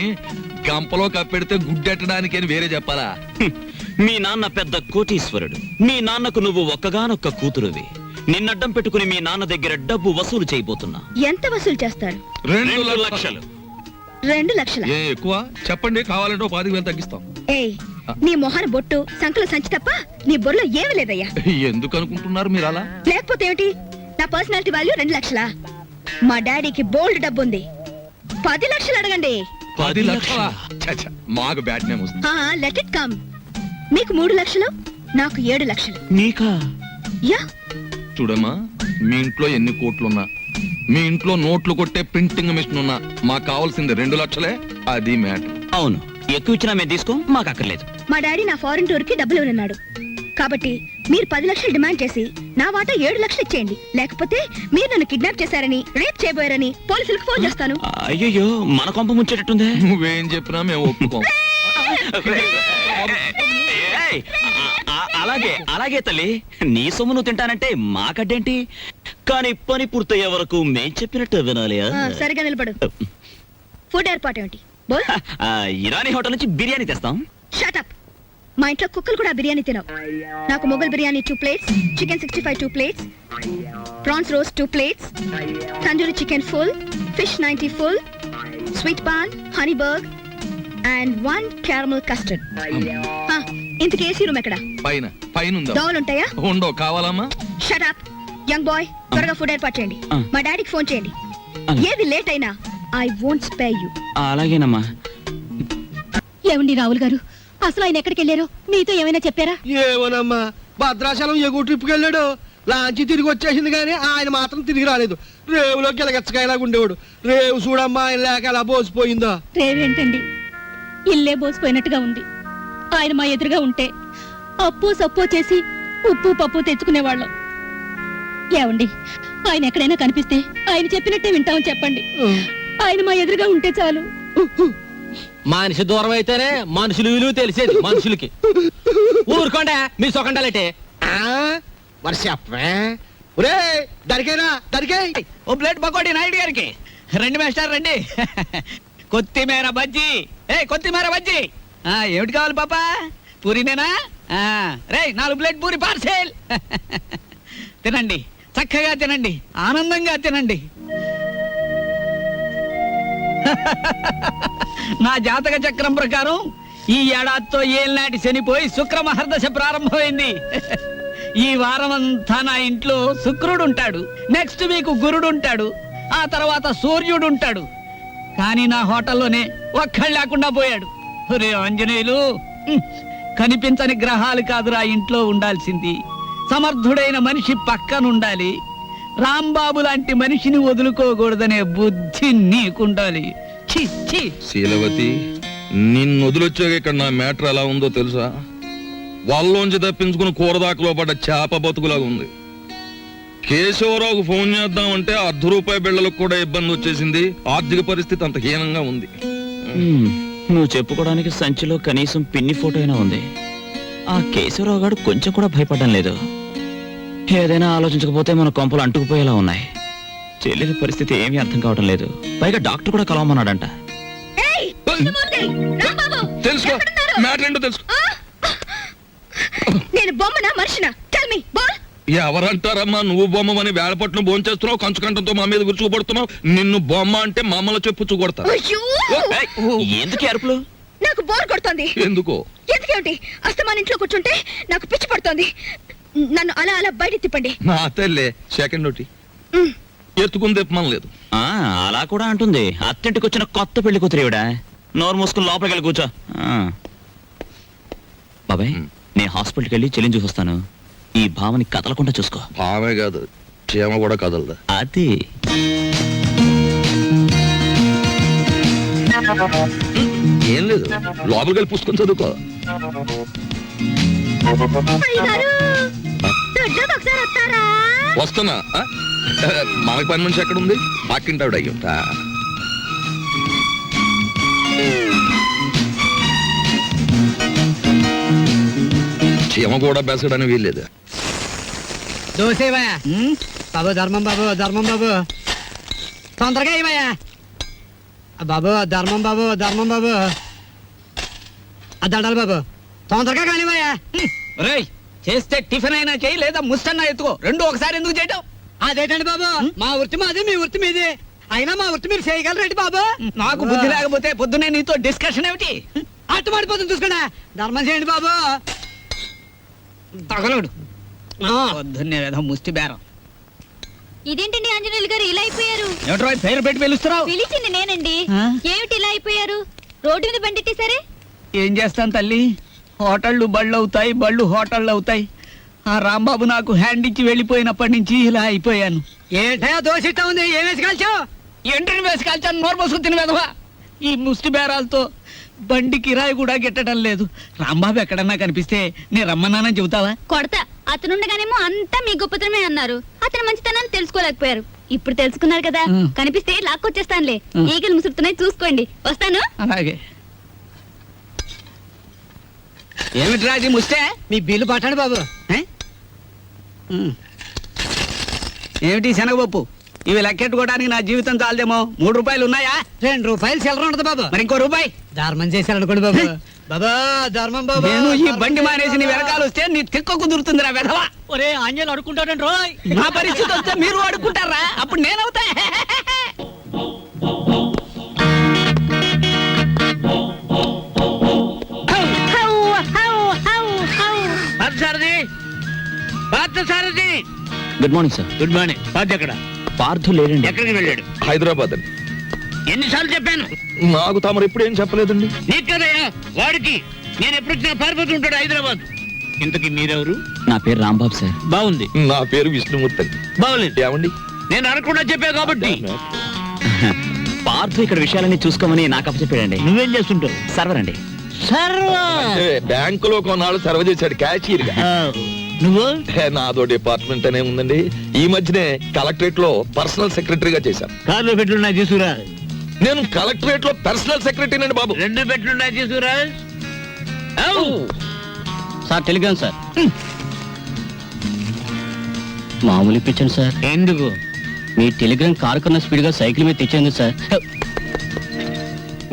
S5: గంపలో కప్పెడితే గుడ్డెట్టడానికి అని వేరే చెప్పాలా?
S1: హ్మ్. మీ నాన్న పెద్ద కోటీశ్వరుడు. మీ నాన్నకు నువ్వు ఒక్కగానొక్క కూతురువి. నిన్నడ్డం పెట్టుకుని మీ నాన్న దగ్గర డబ్బు వసూలు చేయబోతున్నా.
S4: ఎంత వసూలు చేస్తారు?
S5: 2
S1: లక్షలు.
S4: 2 లక్షల?
S5: ఏ ఎక్కువ చెప్పండి, కావాలంటే 10,000 తగ్గిస్తాం.
S4: ఏయ్, నీ మొహన బొట్టు, సంకల సంచి తప్ప నీ బొర్రలో ఏమీ లేదయ్యా.
S5: ఎందుకు అనుకుంటున్నారు మీరు అలా?
S4: లేకపోతే ఏమిటి? నా పర్సనాలిటీ వాల్యూ 2 లక్షలా? మా డాడీకి బోల్డ్ డబ్బు ఉంది. 10 లక్షలు అడగండి.
S5: 10 లక్షలా? ఛ, మాకు బ్యాడ్ నేమ్ వస్తుంది.
S4: Let it come. మీకు 3 లక్షలు, నాకు 7 లక్షలు.
S1: నీకా?
S4: యా.
S5: చూడమ్మా, మీ ఇంట్లో ఎన్ని కోట్లున్నా, మీ ఇంట్లో నోట్లు కొట్టే ప్రింటింగ్ మిషన్ ఉన్నా, మాకు కావాల్సింది 2 లక్షలే. అది మ్యాటర్.
S1: అవును, ఎక్కువ ఇచ్చినా మేము తీసుకో, మాకు అక్కర్లేదు.
S4: మా డాడీ నా ఫారెన్ టూర్ కి డబ్బులు ఇవ్వనున్నాడు. కాబట్టి మీరు 10 లక్షలు డిమాండ్ చేసి నా వాటా 7 లక్షలు ఇచ్చేయండి. లేకపోతే మీరు నన్ను కిడ్నాప్ చేశారని, రేప్ చేయబోయారని పోలీసులకు ఫోన్ చేస్తాను.
S1: అయ్యో, మన కొంప ముంచేటట్టుందే.
S5: నువ్వేం చెప్పినా మేము ఒప్పుకోం.
S1: ఏయ్, అలాగే అలాగే తల్లి, నీ సొమ్ము నువ్వు తింటానంటే మాకడ్డేంటి? కానీ పని పూర్తయ్యే వరకు మేం చెప్పినట్టు వినాలి.
S4: సరిగా నిలబడు. ఫుడ్ ఏర్పాటు ఏమిటి? బోల్.
S1: ఇరానీ హోటల్ నుంచి బిర్యానీ తెస్తాం.
S4: Shut up. మా ఇంట్లో కుక్కలు కూడా బిర్యానీ తినవు. నాకు Mughal biryani 2 plates, chicken 65 2 plates, prawns roast 2 plates, tandoori chicken full, fish 90 full, sweet paan, honey burg and 1 caramel custard. ఇంతకీ ఏసీ రూమ్ ఎక్కడ?
S5: పైన ఉందా?
S4: దోవలు ఉంటాయా?
S5: ఉండో కావాలమ్మా?
S4: షట్ అప్ యంగ్ బాయ్, త్వరగా ఫుడ్ ఏర్పాటు చేయండి. మా డాడీకి ఫోన్ చేయండి. ఏది లేట్ అయినా ఐ వోంట్ స్పేర్ యు.
S1: అలాగేనమ్మా.
S4: ఏమండి రాహుల్ గారు, అసలు ఆయన ఎక్కడికి వెళ్ళారు? మీతో ఏమైనా చెప్పారా?
S2: ఏమోనమ్మా, భద్రాచలం ఎగువ ట్రిప్కి వెళ్ళాడు. లాంచి తిరిగి వచ్చేసింది కానీ ఆయన మాత్రం తిరిగి రాలేదు. రేవులోకి ఎలగచ్చకాయలాగా ఉండేవాడు. రేవు చూడమ్మా, ఆయన లేక ఎలా బోసిపోయిందో.
S4: రేవేంటండి, ఇల్లే బోసిపోయినట్టుగా ఉంది. ఆయన మా ఎదురుగా ఉంటే అప్పు సప్పు చేసి ఉప్పు పప్పు తెచ్చుకునేవాళ్ళం. ఏమండి, ఆయన ఎక్కడైనా కనిపిస్తే ఆయన చెప్పినట్టే వింటామని చెప్పండి. ఆయన మా ఎదురుగా ఉంటే చాలు.
S3: మనిషి దూరం అయితేనే మనుషులు విలువ తెలిసేది మనుషులకి. ఊరుకోండా మీ సొకండాలంటే.
S2: మరి చెప్పే ఒరే, దరికేనా దరికే.
S3: ఓ ప్లేట్ పకోడీ నాయుడు గారికి. రండి మాస్టర్ రండి. కొత్తిమీర బజ్జీ. కొత్తిమీర బజ్జీ. ఏమిటి కావాలి పాపా? పూరినేనా? రే 4 ప్లేట్ పూరి పార్సెల్. తినండి, చక్కగా తినండి, ఆనందంగా తినండి. నా జాతక చక్రం ప్రకారం ఈ ఏడాదితో ఏళ్ళనాటి శనిపోయి శుక్ర మహర్దశ ప్రారంభమైంది. ఈ వారం అంతా నా ఇంట్లో శుక్రుడు ఉంటాడు, నెక్స్ట్ వీక్ గురుడు ఉంటాడు, ఆ తర్వాత సూర్యుడు ఉంటాడు. కానీ నా హోటల్లోనే ఒక్కళ్ళు లేకుండా పోయాడు. రే ఆంజనేయులు, కనిపించని గ్రహాలు కాదురా ఇంట్లో ఉండాల్సింది. సమర్థుడైన మనిషి పక్కనుండాలి. రాంబాబు లాంటి మనిషిని వదులుకోకూడదనే బుద్ధి నీకుండాలి. ఛీ ఛీ.
S5: శీలవతి, నిన్ను వదిలొచ్చాక ఇక్కడ నా మ్యాటర్ ఎలా ఉందో తెలుసా? వాళ్ళలోంచి తప్పించుకుని కూరదాకలో పడ్డ చేప బతుకులాగా ఉంది. కేశవరావుకు ఫోన్ చేద్దామంటే ₹1/2 బిళ్ళలకు కూడా ఇబ్బంది వచ్చేసింది. ఆర్థిక పరిస్థితి అంత హీనంగా ఉంది.
S1: నువ్వు చెప్పుకోవడానికి సంచిలో కనీసం పిన్ని ఫోటో అయినా ఉంది. ఆ కేశవరావు గారు కొంచెం కూడా భయపడడం లేదు. ఏదైనా ఆలోచించకపోతే మన కొంపలు అంటుకుపోయేలా ఉన్నాయి. చెల్లెలి పరిస్థితి ఏమీ అర్థం కావడం లేదు. పైగా డాక్టర్ కూడా కలవమన్నాడంట.
S5: తెలుసుకో, మ్యాటర్ ఏంటో తెలుసుకో.
S4: నేను బొమ్మనా మనిషినా? Tell me ball.
S5: ఎవరంటారమ్మా నువ్వు బొమ్మని? వేళపట్నం భోంచేస్తున్నావు, కంచుకంఠంతో మా మీద విరుచుకుపడుతున్నావు. నిన్ను బొమ్మ అంటే మమ్మల్ని చెప్పు కొడతా.
S1: ఎందుకు అరుపులు?
S4: నాకు బోర్ కొడుతోంది.
S5: ఎందుకో?
S4: ఎందుకేమిటి? అస్తమాన్ ఇంట్లో కూర్చుంటే నాకు పిచ్చి పడుతోంది. నన్ను అలా అలా బయట తిప్పండి.
S5: నా తల్లే సెకండ్ ఒకటి ఎత్తుకుని తిప్పమని లేదు.
S1: అలా కూడా అంటుంది. అత్తింటికి వచ్చిన కొత్త పెళ్లి కూతురేవిడా. నోరు మూసుకుని లోపలికి వెళ్ళి కూర్చో. బాబాయ్, నేను హాస్పిటల్కి వెళ్ళి చెల్లిని చూసొస్తాను. ఈ భావని కదలకుండా చూసుకో.
S5: భావే కాదు, క్షేమ కూడా కదలదా.
S1: అది
S5: ఏం లేదు, లోపలికి వెళ్ళి పుస్తకం చదువుకో. వస్తున్నా. మనకు పని మనిషి ఎక్కడ ఉంది? పక్కింటావిడ అయ్యుంటా. చీమ కూడా బెసడని వీల్లేదు.
S3: దోసేవయ్యా బాబు, ధర్మం బాబు, ధర్మం బాబు, తొందరగా ఇవయ్యా బాబు, ధర్మం బాబు, ధర్మం బాబు, దండాలి బాబు, తొందరగా కానివయ్యా. రేయ్, చేస్తే టిఫిన్ అయినా చేయి, లేదా ముస్తన్నా ఎత్తుకో. రెండు ఒకసారి ఎందుకు చేయటం? అదేటండి బాబు, మా వృత్తి మాది, మీ వృత్తి మీది. అయినా మా వృత్తి మీరు చేయగలరేంటి బాబు? నాకు బుద్ధి లేకపోతే పొద్దునే నీతో డిస్కషన్ ఏమిటి? అట్టు పడిపోతుంది చూసుకోండి. ధర్మం చేయండి బాబు. తగలడు పొద్దున్నే ఏదో ముష్టి బేరం.
S4: ఇదేంటండి ఆంజనేయులు గారు ఇలా అయిపోయారు?
S3: ఏమిట్రా పేరు పెట్టి పిలుస్తున్నావు?
S4: పిలిచింది నేనండి. ఏమిటి ఇలా అయిపోయారు? రోడ్డు మీద బండి సరే.
S3: ఏం చేస్తాను తల్లి, హోటళ్ళు బళ్ళు అవుతాయి, బళ్ళు హోటళ్ళు అవుతాయి. ఆ రాంబాబు నాకు హ్యాండ్ ఇచ్చి వెళ్ళిపోయినప్పటి నుంచి ఇలా అయిపోయాను. ఏంటయా దోషిట్ట ఉంది? ఏం వేసి కాల్చావు? ఎంట్రీని వేసి కాల్చాను. నోరు మోసుకు తిని వెధవా. ఈ ముష్టి బేరాలతో బండి కిరాయి కూడా గిట్టడం లేదు. రాంబాబు ఎక్కడన్నా కనిపిస్తే నేను రమ్మన్నానని చెబుతావా?
S4: కొడతా. అతనుండగానేమో అంతా మీ గొప్పతనమే అన్నారు. అతని మంచితనాన్ని తెలుసుకోలేకపోయారు. ఇప్పుడు తెలుసుకున్నారు కదా, కనిపిస్తే లాక్కొచ్చేస్తానులే. ఈగలు ముసురుతున్నాయి, చూసుకోండి. వస్తాను.
S3: అలాగే. ఏమిట్రా అది ముస్తే? మీ బిల్లు పట్టండి బాబు. ఏమిటి శనగపప్పు? ఇవి లెక్కెట్టుకోవడానికి నా జీవితం చాలదేమో. 3 రూపాయలు ఉన్నాయా?
S8: 2 రూపాయలు చిల్లర ఉండదు బాబు.
S3: మరి ఇంకో రూపాయి.
S8: ధర్మం చేశారనుకోండి బాబు. బాబా ధర్మం బాబు.
S3: నేను ఈ బండి మానేసి నీ వెనకాల వస్తే నీ తిక్క కుదురుతుందిరా వెధవా.
S8: ఒరే ఆంజనేయులు అడుకుంటాడండి రోయ్.
S3: నా పరిస్థితి వస్తే మీరు అడుక్కుంటారా? అప్పుడు నేనవుతా.
S8: Sarathi
S1: good morning sir.
S8: Good morning. Party ఎక్కడ?
S1: పార్థు లేడండి.
S8: ఎక్కడికి వెళ్ళాడు?
S5: హైదరాబాద్ అండి.
S8: ఎన్నిసార్లు చెప్పాను
S5: నాకు తమరు ఎప్పుడు ఏం చెప్పలేదండి.
S8: నీకు కదయ్యా వాడికి. నేను ఎప్పుడు వచ్చినా పారిపోతుంటాడు హైదరాబాద్. ఇంతకి మీరెవరు?
S1: నా పేరు రాంబాబు సార్.
S8: బాగుంది.
S5: నా పేరు విష్ణుమూర్తి అండి.
S8: బాగులేదు.
S5: ఏమండి?
S8: నేను అనకుండా చెప్పా కాబట్టి.
S1: పార్థు ఇక్కడ విషయాలన్నీ చూసుకోమని నాకు అప్పచెప్పాడండి.
S8: నువ్వేం చేస్తుంటావు?
S1: సర్వర్ అండి.
S8: సర్వా.
S5: అంటే బ్యాంకులో కొన్నాళ్ళు సర్వ్ చేశాడు క్యాషియర్ గా.
S8: నువ్వు?
S5: నాదో డిపార్ట్మెంట్ అనే ఉందండి. ఈ మధ్యనే కలెక్టరేట్ లో పర్సనల్ సెక్రటరీగా చేశాను.
S8: కార్లో పెట్లున్నా తీసుకురా.
S5: నేను కలెక్టరేట్ లో పర్సనల్ సెక్రటరీ అండి బాబు.
S8: 2 పెట్లున్నా తీసుకురా.
S1: Sir Telegram sir. మామూలు ఇప్పించండి సార్.
S8: ఎందుకు?
S1: మీ టెలిగ్రామ్ కారు కన్నా స్పీడ్ గా సైకిల్ మీద తెచ్చేందుకు సార్.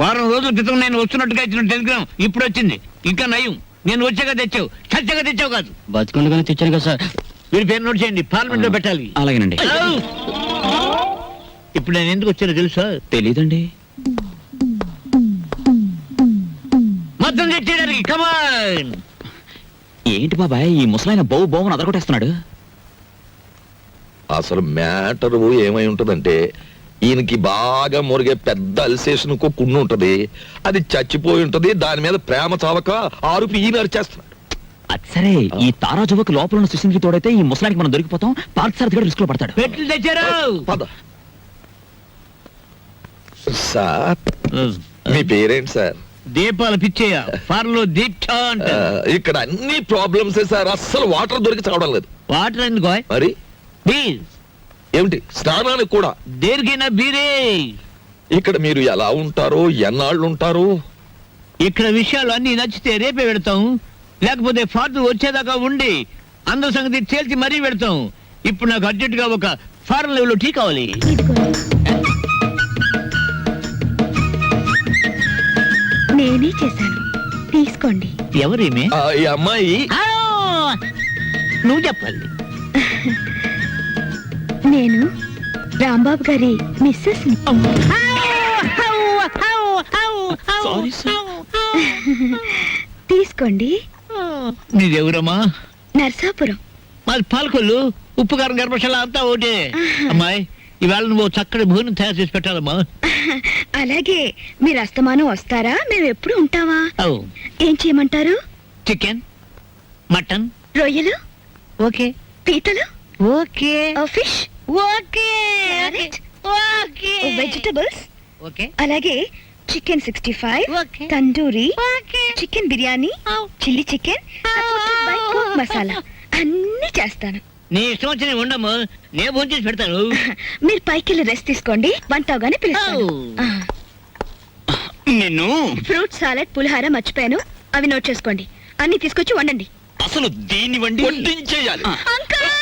S8: వారం రోజుల క్రితం నేను వస్తున్నట్టుగా ఇచ్చిన టెలిగ్రామ్ ఇప్పుడు వచ్చింది. ఇంకా నయం, నేను వచ్చాక తెచ్చావు. చచ్చాక తెచ్చావు కాదు.
S1: బతికుండగానే తెచ్చాను కదా సార్.
S8: మీరు పేరు నోట్ చేయండి, పార్లమెంట్ లో పెట్టాలి.
S1: అలాగేనండి.
S8: ఇప్పుడు నేను ఎందుకు వచ్చానో తెలుసా?
S1: తెలీదండి.
S8: మొత్తం తెచ్చేయడానికి. కమాన్.
S1: ఏంటి బాబాయ్ ఈ ముసలాయన బౌ బౌని అదరగొట్టేస్తున్నాడు.
S5: అసలు మ్యాటర్ ఏమై ఉంటదంటే, ఈయనకి బాగా మురిగే పెద్ద అల్సేషన్ కున్ను ఉంటది. అది చచ్చిపోయి ఉంటది. దాని మీద ప్రేమ చావక ఆరుపి ఈయన అరిచేస్తున్నాడు.
S1: అది సరే, ఈ తారా జువకు లోపల ఉన్న సుశీల్కి తోడైతే ఈ ముసలానికి మనం దొరికిపోతాం. పార్థ్ సార్ కూడా రిస్క్ లో పడతాడు.
S8: పెట్లు తెచ్చారు.
S5: పద. సార్ మీ పేరేంటి సార్?
S8: దీపాలు పిచ్చేయ. ఫార్లో దీక్ష అంట.
S5: ఇక్కడ అన్ని ప్రాబ్లమ్స్ సార్. అస్సలు వాటర్ దొరికి చావడం లేదు.
S8: వాటర్ ఎందుకో?
S5: మరి
S8: ప్లీజ్.
S5: ఏమిటి స్నానానికి కూడా?
S8: దేనికైనా బీరే.
S5: ఇక్కడ మీరు ఎలా ఉంటారో, ఎన్నాళ్ళు ఉంటారు?
S8: ఇక్కడ విషయాలు అన్ని నచ్చితే రేపే పెడతాం, లేకపోతే ఫాదర్ వచ్చేదాకా ఉండి అందరి సంగతి తేల్చి మరీ పెడతాం. ఇప్పుడు నాకు అర్జెంట్ గా ఒక ఫారెన్ లెవెల్ టీ కావాలి.
S4: నేనే చేశాను, తీసుకోండి.
S8: ఎవరేమే?
S5: ఈ అమ్మాయి
S8: నువ్వు చెప్పాలి.
S4: నేను రాంబాబు గారి మిస్సెస్.
S1: Sorry sir.
S4: తీసుకోండి.
S8: నీదెవరమ్మా?
S4: నర్సాపురం.
S8: మాది పాలకొల్లు. ఉప్పు కారం గర్భశాల అంతా ఒకటే. అమ్మాయి ఇవాళ నువ్వు చక్కటి భోజనం తయారు చేసి పెట్టాలమ్మా.
S4: అలాగే. మీరు అస్తమానం వస్తారా? మేము ఎప్పుడు ఉంటావా? ఏం చేయమంటారు?
S8: చికెన్, మటన్,
S4: రొయ్యలు,
S8: ఓకే.
S4: పీతలు,
S8: okay.
S4: Fish,
S8: okay. Okay.
S4: Vegetables,
S8: okay.
S4: అలాగే chicken 65,
S8: okay.
S4: Tandoori,
S8: okay.
S4: Chicken biryani, chilli chicken, supported by cook masala అన్ని చేస్తాను.
S8: నీ ఇష్టం వచ్చి ఉండము, నేను భోజనం చేసి పెడతాను.
S4: మీరు పైకి వెళ్ళి రెస్ట్ తీసుకోండి, వంట అవగానే పిలుస్తాను.
S1: నిన్ను
S4: ఫ్రూట్ సాలెడ్, పులిహార మర్చిపోయాను, అవి నోట్ చేసుకోండి. అన్ని తీసుకొచ్చి వండండి.
S1: అసలు దీన్ని వండి
S5: వడ్డించేయాలి.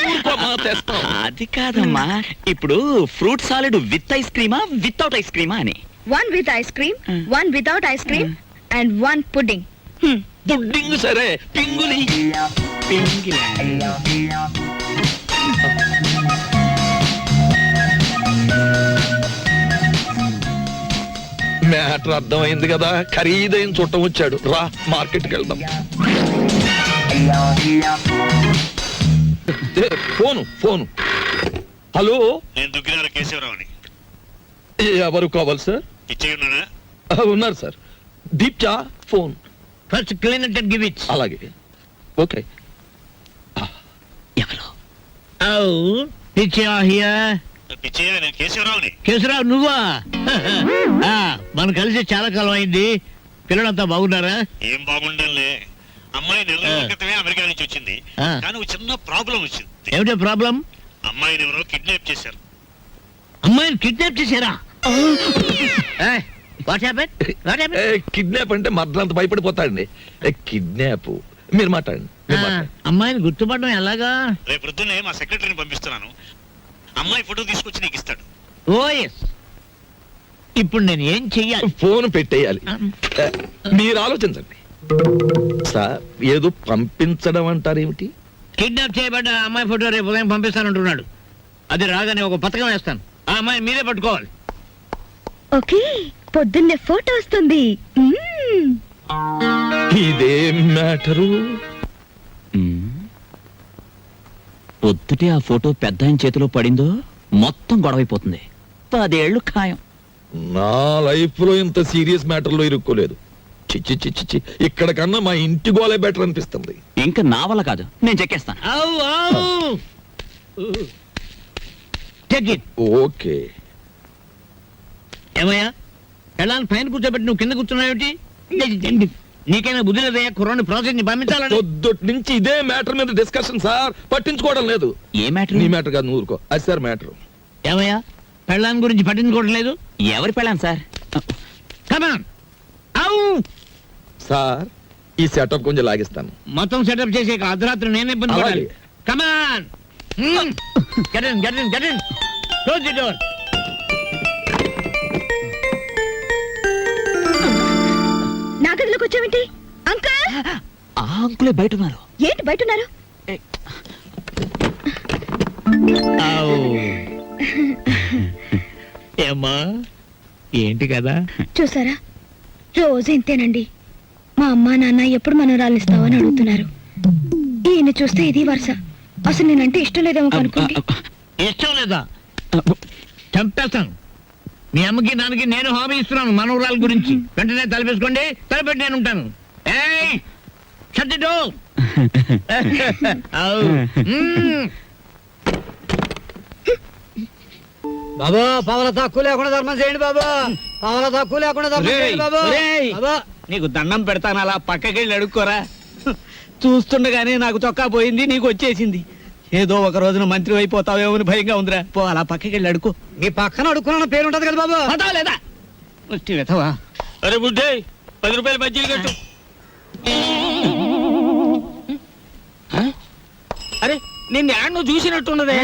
S5: ఊరుకోమ్మా, తెస్తాం.
S1: అది కాదమ్మా. ఇప్పుడు ఫ్రూట్ సాలెడ్ విత్ ఐస్ క్రీమా వితౌట్ ఐస్ క్రీమా అని?
S4: 1 with ice cream, 1 without ice cream, and 1 pudding.
S5: Pudding సరే, పింగులి. మ్యాటర్ అర్థమైంది కదా. ఖరీదైన చుట్టం వచ్చాడు. రా మార్కెట్కి వెళ్దాం. ఫోను. హలో,
S9: నేను దుగ్గినార కేశవరావుని.
S5: ఎవరు కావాలి సార్?
S9: ఇచ్చేయున్నానా?
S5: ఉన్నారు సార్. దీప్చా phone.
S8: First clean and give it.
S5: అలాగే, ఓకే.
S1: ఎవరు?
S8: పిచ్చా హియర్.
S9: పిచ్చయ్య, నేను కేశవరావుని.
S8: కేశవరావు నువ్వా? మనం కలిసి చాలా కాలం అయింది. పిల్లలంతా బాగున్నారా?
S9: ఏం బాగుండంలే. అమ్మాయి నెల రోజుల క్రితమే అమెరికా నుంచి వచ్చింది.
S8: ఆ.
S9: కానీ ఒక చిన్న ప్రాబ్లం వచ్చింది.
S8: ఏమిటో ప్రాబ్లం?
S9: అమ్మాయిని ఎవరో కిడ్నాప్ చేశారు.
S8: అమ్మాయిని కిడ్నాప్ చేశారా? What happen?
S5: కిడ్నాప్ అంటే మర్దలంత భయపడిపోతాడండి. కిడ్నాప్ మీరు మాట్లాడండి.
S8: అమ్మాయిని గుర్తుపడడం ఎలాగా?
S9: రేపు పొద్దున్నే మా సెక్రటరీని పంపిస్తున్నాను. అమ్మాయి ఫోటో తీసుకొచ్చి నీకు ఇస్తాడు.
S8: ఓఎస్. ఇప్పుడు నేను ఏం చెయ్యాలి?
S5: ఫోన్ పెట్టేయాలి. మీరు ఆలోచించండి సార్. ఏదో పంపించడం అంటారేమిటి?
S8: కిడ్నాప్ చేయబడ్డ ఆ అమ్మాయి ఫోటో రేపు ఉదయం పంపిస్తానంటున్నాడు. అది రాగానే ఒక పథకం వేస్తాను. ఆ అమ్మాయి మీరే పట్టుకోవాలి.
S4: ఓకే, పొద్దున్నే ఫోటో వస్తుంది.
S5: ఇదేం మ్యాటరు?
S1: పొద్దుటే ఆ ఫోటో పెద్ద ఆయన చేతిలో పడిందో మొత్తం గొడవైపోతుంది. 10 ఏళ్ళు ఖాయం.
S5: నా లైఫ్ లో ఇంత సీరియస్ మ్యాటర్ లో ఇరుక్కోలేదు. చిచ్చి చిచ్చి చిచ్చి, ఇక్కడ కన్నా మా ఇంటి గోలే బెటర్ అనిపిస్తుంది.
S1: ఇంకా నా వల్ల కాదు, నేను చెక్కేస్తాను.
S8: అవు అవు. Take it.
S5: ఓకే.
S8: ఏమయ్యా, ఎలా పైన కూర్చోబెట్టి నువ్వు కింద కూర్చున్నావేంటి? నీకైనా బుద్ధి లేదయ్యా? కుర్రాన్ని ప్రాజెక్ట్ ని పంపించాలని.
S5: పొద్దుటి నుంచి ఇదే మ్యాటర్ మీద డిస్కషన్ సార్. పట్టించుకోవడం లేదు.
S1: ఏ మ్యాటర్?
S5: నీ మ్యాటర్ కాదు, నువ్వు ఊరుకో. అది సార్ మ్యాటర్.
S8: ఏమయ్యా, పెళ్ళాం గురించి పట్టించుకోవడం లేదు?
S1: ఎవరి పెళ్ళాను సార్?
S8: కమాన్. అవు
S5: సార్, ఈ సెటప్ కొంచెం లాగిస్తాను.
S8: మొత్తం సెటప్ చేసే అర్ధరాత్రి నేనే ఇబ్బంది పడాలి.
S5: అలాగే.
S8: Come on. Get in get in get in. Close the door.
S4: నా గదిలోకి వచ్చావేంటి అంకుల్?
S1: ఆ అంకులే బయట ఉన్నారు.
S4: ఏంటి బయట ఉన్నారు?
S8: ఏమ్మా, ఏంటి కదా?
S4: చూసారా, రోజు ఇంతేనండి. మా అమ్మా నాన్న ఎప్పుడు మనోరాలు ఇస్తావని అడుగుతున్నారు. ఈయన చూస్తే ఇది వరుస. అసలు నేనంటే ఇష్టం లేదేమో అనుకోండి.
S8: ఇష్టం లేదా? చంపేస్తాను. మీ అమ్మకి నాన్నకి నేను హామీ ఇస్తున్నాను మనవరాల గురించి. వెంటనే తలపేసుకోండి, తలపెట్టి నేను ఉంటాను. ఏయ్, shut the door. అవ్.
S2: బాబు, పవల తక్కువ లేకుండా ధర్మం చేయండి బాబు. పవల తక్కువ లేకుండా ధర్మం చేయండి బాబు. బాబు,
S3: నీకు దండం పెడతాను, అలా పక్కకెళ్ళి అడుక్కోరా. చూస్తుండగానే నాకు చొక్కా పోయింది, నీకు వచ్చేసింది. ఏదో ఒక రోజున మంత్రి అయిపోతావేమో అని భయంగా ఉందిరా. పో, అలా పక్కకెళ్ళి అడుకో.
S2: మీ పక్కన అడుక్కున్న పేరు ఉంటది కదా బాబు.
S3: పదా లేదా? ముష్టి వెతవా. అరే బుడ్డే, 10 రూపాయలు బజ్జీలు కట్టు. అరే, నిన్ను యాడ్ నువ్వు చూసినట్టున్నదే.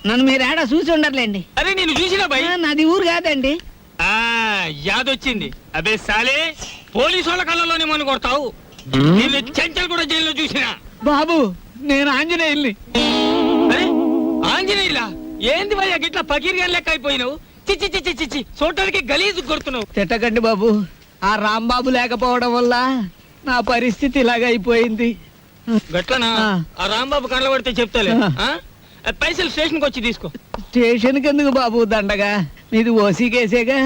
S7: నన్ను మీరు ఏడా చూసి ఉండర్లేండి.
S3: అరే, నేను చూసినా భయ్.
S7: నాది ఊరు కాదండి.
S3: యాదొచ్చింది. అదే సాలే, పోలీసు వాళ్ళ కళ్ళలోనే మనం కొడతావు. నిన్ను చెంచల్ కూడా జైల్లో చూసినా. బాబు, నేను ఆంజనేయుల్ని. అరే, ఆంజనేయులా? ఏంది భయ్యా గిట్లా పకీర్గా లెక్క అయిపోయినావు? చిచ్చి చిచ్చి చిచ్చి, చూడటానికి గలీజు కొడుతున్నావు. తిట్టకండి బాబు, ఆ రాంబాబు లేకపోవడం వల్ల నా పరిస్థితి ఇలాగ అయిపోయింది. గట్లనా? ఆ రాంబాబు కళ్ళ పడితే చెప్తాలే. పైసలు స్టేషన్కి వచ్చి తీసుకో. స్టేషన్కి ఎందుకు బాబు దండగా? నీది ఓసీ కేసేగా.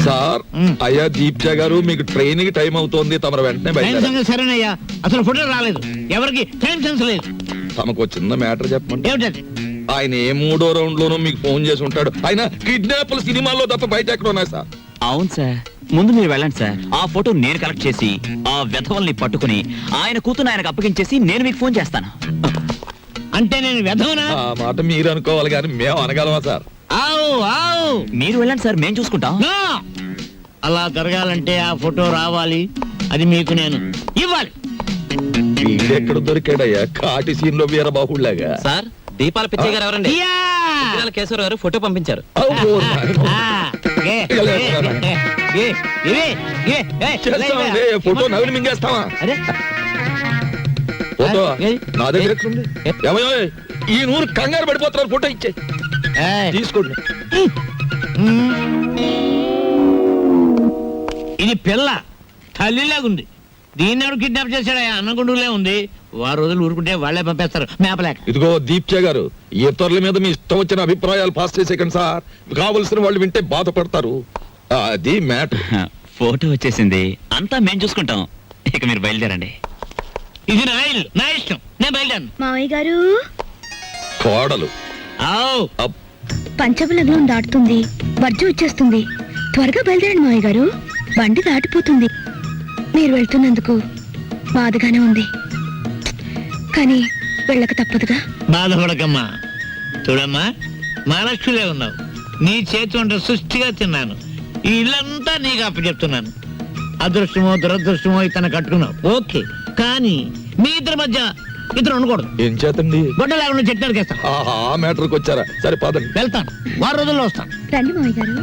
S5: సార్, అయ్యా దీప్జా గారు, మీకు ట్రైన్ కి టైం అవుతోంది. తమరు వెంటనే
S8: టైం
S5: బయలుదేరాలి.
S8: సంగతి సరేనయ్యా, అసలు ఫోటో రాలేదు. ఎవరికి టైం సెన్స్ లేదు.
S5: తమకు చిన్న మ్యాటర్ చెప్పండి.
S8: ఏమిటది?
S5: ఆయన ఏ 3వ రౌండ్ లోనూ మీకు ఫోన్ చేసి ఉంటాడు. ఆయన కిడ్నాప్ల సినిమాల్లో తప్ప బయట ఎక్కడ ఉన్నాయి సార్?
S1: అవును సార్, ముందు మీరు వెళ్ళండి సార్. ఆ ఫోటో నేను కలెక్ట్ చేసి ఆ వెధవల్ని పట్టుకుని ఆయన కూతురు ఆయనకు అప్పగించేసి నేను మీకు ఫోన్ చేస్తాను.
S8: అంటే నేను వెధవనా?
S5: ఆ మాట మీరు అనుకోవాలి కానీ మేము అనగలమా సార్?
S8: ఆవు ఆవు.
S1: మీరు వెళ్ళండి సార్, మేము చూసుకుంటాం.
S8: నో! అలా జరగాలంటే ఆ ఫోటో రావాలి. అది మీకు నేను ఇవ్వాలి.
S5: వీడెక్కడ దొరికాడయ్యా కాటి సీన్ లో వీరబాహుళ్లాగా?
S1: సార్, దీపాల పిచ్చయ్య గారు ఎవరండి?
S8: యా!
S1: కేశవరావు గారు ఫోటో పంపించారు.
S5: అబ్బో, నాయనా.
S8: ఆ, ఏ, ఏ, ఏ, ఏ, ఏ,
S5: చేస్తామండి. ఫోటో నవిలి మింగేస్తావా?
S8: అరే,
S5: ఫోటో
S8: ఏ?
S5: నా దగ్గర ఎక్కడుంది? ఏమయ్యో, ఈ నూరు కంగారు పడిపోతున్నారు. ఫోటో ఇచ్చే
S8: ఏయ్.
S5: తీసుకోండి.
S8: ఇది పిల్ల తల్లిలాగుంది. దీన్ని ఎవరు కిడ్నాప్ చేశాడా? అన్నగుండులే ఉంది. వారు రోజులు ఊరుకుంటే వాళ్ళే పంపేస్తారు మేపలేక.
S5: ఇదిగో దీప్చే గారు, ఇతరుల మీద మీ ఇష్టం వచ్చిన అభిప్రాయాలు పాస్ చేసేకండి సార్. కావలసిన వాళ్ళు వింటే బాధపడతారు. అది మ్యాటర్.
S1: ఫోటో వచ్చేసింది, అంతా మేము చూసుకుంటాం. ఇక మీరు బయలుదేరండి.
S8: ఇది నా ఇల్లు, నా ఇష్టం. నేను బయలుదేరను.
S4: మావయ్య గారు,
S5: కోడలు
S8: ఆవ్.
S5: అప్.
S4: పంచబలగ్నం దాటుతుంది, వర్జం వచ్చేస్తుంది. త్వరగా బయలుదేరండి మావయ్య గారు, బండి దాటిపోతుంది. మీరు వెళ్తున్నందుకు బాధగానే ఉంది, కానీ వెళ్ళక తప్పదుగా.
S8: బాధపడకమ్మా. చూడమ్మా, మహాలక్ష్మిలే ఉన్నావు. నీ చేతి వంట సృష్టిగా తిన్నాను. ఈ ఇల్లంతా నీకు అప్పచెప్తున్నాను. అదృష్టమో దురదృష్టమో ఇతను కట్టుకున్నావు ఓకే, కానీ మీ ఇద్దరి మధ్య ఇతను ఉండకూడదు.
S5: ఏం చేతండి
S8: గొడ్డ లేకుండా చెట్టు నరికేస్తాను.
S5: ఆ మ్యాటర్కి వచ్చారా? సరే పదండి.
S8: వెళ్తాను, 6 రోజుల్లో వస్తాను.
S4: రండి మామయ్య గారు.